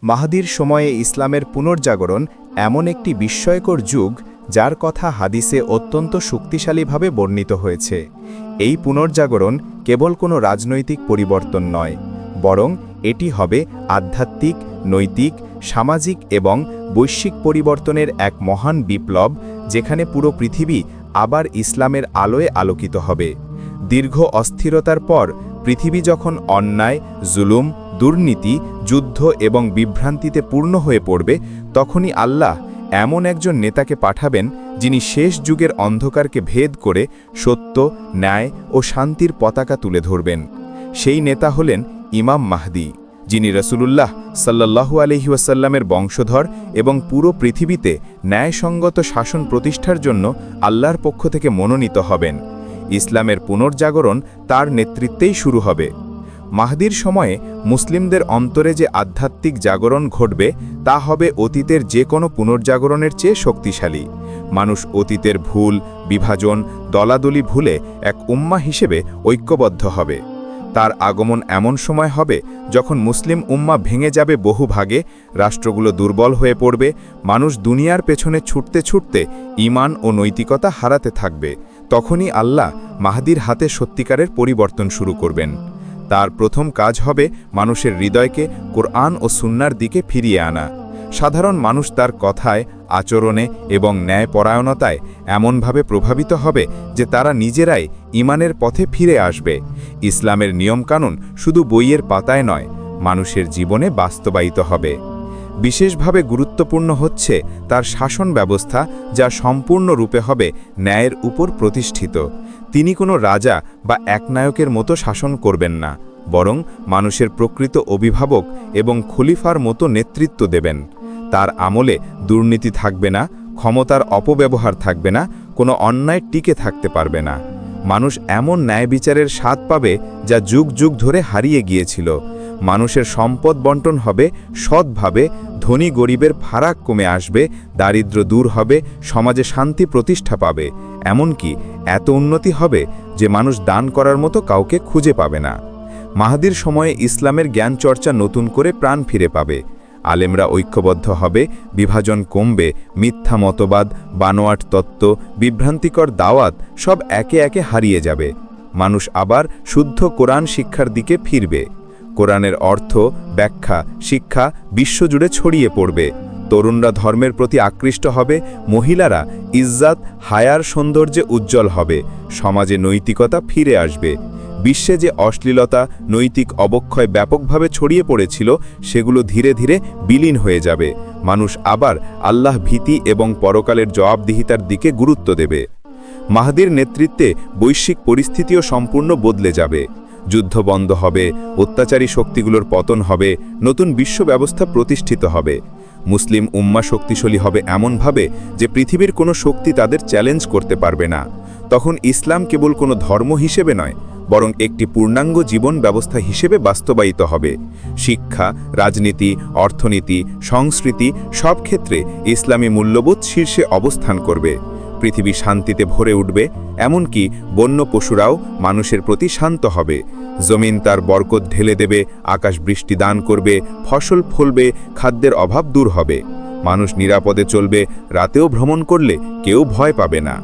মাহদীর সময়ে ইসলামের পুনর্জাগরণ এমন একটি বিস্ময়কর যুগ যার কথা হাদিসে অত্যন্ত শক্তিশালীভাবে বর্ণিত হয়েছে। এই পুনর্জাগরণ কেবল কোনো রাজনৈতিক পরিবর্তন নয়, বরং এটি হবে আধ্যাত্মিক, নৈতিক, সামাজিক এবং বৈশ্বিক পরিবর্তনের এক মহান বিপ্লব, যেখানে পুরো পৃথিবী আবার ইসলামের আলোয় আলোকিত হবে। দীর্ঘ অস্থিরতার পর পৃথিবী যখন অন্যায়, জুলুম, দুর্নীতি, যুদ্ধ এবং বিভ্রান্তিতে পূর্ণ হয়ে পড়বে, তখনই আল্লাহ এমন একজন নেতাকে পাঠাবেন যিনি শেষ যুগের অন্ধকারকে ভেদ করে সত্য, ন্যায় ও শান্তির পতাকা তুলে ধরবেন। সেই নেতা হলেন ইমাম মাহদী, যিনি রাসূলুল্লাহ সাল্লাল্লাহু আলাইহি ওয়াসাল্লামের বংশধর এবং পুরো পৃথিবীতে ন্যায়সঙ্গত শাসন প্রতিষ্ঠার জন্য আল্লাহর পক্ষ থেকে মনোনীত হবেন। ইসলামের পুনর্জাগরণ তার নেতৃত্বেই শুরু হবে। মাহদীর সময়ে মুসলিমদের অন্তরে যে আধ্যাত্মিক জাগরণ ঘটবে তা হবে অতীতের যে কোনো পুনর্জাগরণের চেয়ে শক্তিশালী। মানুষ অতীতের ভুল, বিভাজন, দলাদলি ভুলে এক উম্মাহ হিসেবে ঐক্যবদ্ধ হবে। তার আগমন এমন সময় হবে যখন মুসলিম উম্মাহ ভেঙে যাবে বহু ভাগে, রাষ্ট্রগুলো দুর্বল হয়ে পড়বে, মানুষ দুনিয়ার পেছনে ছুটতে ছুটতে ঈমান ও নৈতিকতা হারাতে থাকবে। তখনই আল্লাহ মাহদীর হাতে সত্যিকারের পরিবর্তন শুরু করবেন। তার প্রথম কাজ হবে মানুষের হৃদয়কে কোরআন ও সুন্নাহর দিকে ফিরিয়ে আনা। সাধারণ মানুষ তার কথায়, আচরণে এবং ন্যায়পরায়ণতায় এমনভাবে প্রভাবিত হবে যে তারা নিজেরাই ঈমানের পথে ফিরে আসবে। ইসলামের নিয়মকানুন শুধু বইয়ের পাতায় নয়, মানুষের জীবনে বাস্তবায়িত হবে। বিশেষভাবে গুরুত্বপূর্ণ হচ্ছে তার শাসন ব্যবস্থা, যা সম্পূর্ণরূপে হবে ন্যায়ের উপর প্রতিষ্ঠিত। তিনি কোনো রাজা বা একনায়কের মতো শাসন করবেন না, বরং মানুষের প্রকৃত অভিভাবক এবং খলিফার মতো নেতৃত্ব দেবেন। তার আমলে দুর্নীতি থাকবে না, ক্ষমতার অপব্যবহার থাকবে না, কোনো অন্যায় টিকে থাকতে পারবে না। মানুষ এমন ন্যায় বিচারের স্বাদ পাবে যা যুগ যুগ ধরে হারিয়ে গিয়েছিল। মানুষের সম্পদ বণ্টন হবে সৎভাবে, ধনী গরিবের ফারাক কমে আসবে, দারিদ্র্য দূর হবে, সমাজে শান্তি প্রতিষ্ঠা পাবে। এমনকি এত উন্নতি হবে যে মানুষ দান করার মতো কাউকে খুঁজে পাবে না। মাহদীর সময়ে ইসলামের জ্ঞান চর্চা নতুন করে প্রাণ ফিরে পাবে। আলেমরা ঐক্যবদ্ধ হবে, বিভাজন কমবে, মিথ্যা মতবাদ, বানোয়াট তত্ত্ব, বিভ্রান্তিকর দাওয়াত সব একে একে হারিয়ে যাবে। মানুষ আবার শুদ্ধ কোরআন শিক্ষার দিকে ফিরবে। কোরআনের অর্থ, ব্যাখ্যা, শিক্ষা বিশ্বজুড়ে ছড়িয়ে পড়বে। তরুণরা ধর্মের প্রতি আকৃষ্ট হবে, মহিলারা ইজ্জাত, হায়ার সৌন্দর্যে উজ্জ্বল হবে, সমাজে নৈতিকতা ফিরে আসবে। বিশ্বে যে অশ্লীলতা, নৈতিক অবক্ষয় ব্যাপকভাবে ছড়িয়ে পড়েছিল, সেগুলো ধীরে ধীরে বিলীন হয়ে যাবে। মানুষ আবার আল্লাহ ভীতি এবং পরকালের জবাবদিহিতার দিকে গুরুত্ব দেবে। মাহদীর নেতৃত্বে বৈশ্বিক পরিস্থিতিও সম্পূর্ণ বদলে যাবে। যুদ্ধ বন্ধ হবে, অত্যাচারী শক্তিগুলোর পতন হবে, নতুন বিশ্ব ব্যবস্থা প্রতিষ্ঠিত হবে। মুসলিম উম্মাহ শক্তিশালী হবে এমনভাবে যে পৃথিবীর কোনো শক্তি তাদের চ্যালেঞ্জ করতে পারবে না। তখন ইসলাম কেবল কোনো ধর্ম হিসেবে নয়, বরং একটি পূর্ণাঙ্গ জীবন ব্যবস্থা হিসেবে বাস্তবায়িত হবে। শিক্ষা, রাজনীতি, অর্থনীতি, সংস্কৃতি সব ক্ষেত্রে ইসলামী মূল্যবোধ শীর্ষে অবস্থান করবে। পৃথিবী শান্তিতে ভরে উঠবে, এমনকি বন্য পশুরাও মানুষের প্রতি শান্ত হবে। জমিন তার বরকত ঢেলে দেবে, আকাশ বৃষ্টি দান করবে, ফসল ফলবে, খাদ্যের অভাব দূর হবে। মানুষ নিরাপদে চলবে, রাতেও ভ্রমণ করলে কেউ ভয় পাবে না।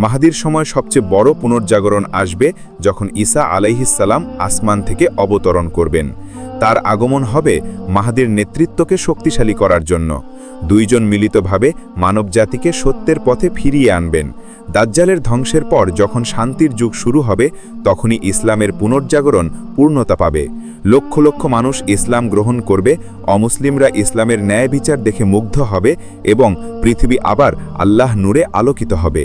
মাহদীর সময় সবচেয়ে বড় পুনর্জাগরণ আসবে যখন ঈসা আলাইহিস সালাম আসমান থেকে অবতরণ করবেন। তার আগমন হবে মাহদীর নেতৃত্বকে শক্তিশালী করার জন্য। দুইজন মিলিতভাবে মানবজাতিকে সত্যের পথে ফিরিয়ে আনবেন। দাজ্জালের ধ্বংসের পর যখন শান্তির যুগ শুরু হবে, তখনই ইসলামের পুনর্জাগরণ পূর্ণতা পাবে। লক্ষ লক্ষ মানুষ ইসলাম গ্রহণ করবে, অমুসলিমরা ইসলামের ন্যায় বিচার দেখে মুগ্ধ হবে এবং পৃথিবী আবার আল্লাহ নূরে আলোকিত হবে।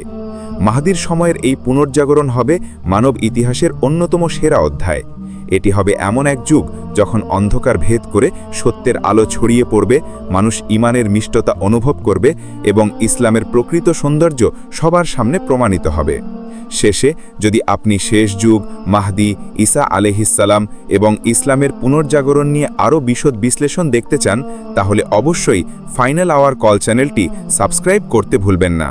মাহদীর সময়ের এই পুনর্জাগরণ হবে মানব ইতিহাসের অন্যতম সেরা অধ্যায়। এটি হবে এমন এক যুগ যখন অন্ধকার ভেদ করে সত্যের আলো ছড়িয়ে পড়বে, মানুষ ঈমানের মিষ্টতা অনুভব করবে এবং ইসলামের প্রকৃত সৌন্দর্য সবার সামনে প্রমাণিত হবে। শেষে যদি আপনি শেষ যুগ, মাহদী, ঈসা আলাইহিস সালাম এবং ইসলামের পুনর্জাগরণ নিয়ে আরও বিশদ বিশ্লেষণ দেখতে চান, তাহলে অবশ্যই ফাইনাল আওয়ার কল চ্যানেলটি সাবস্ক্রাইব করতে ভুলবেন না।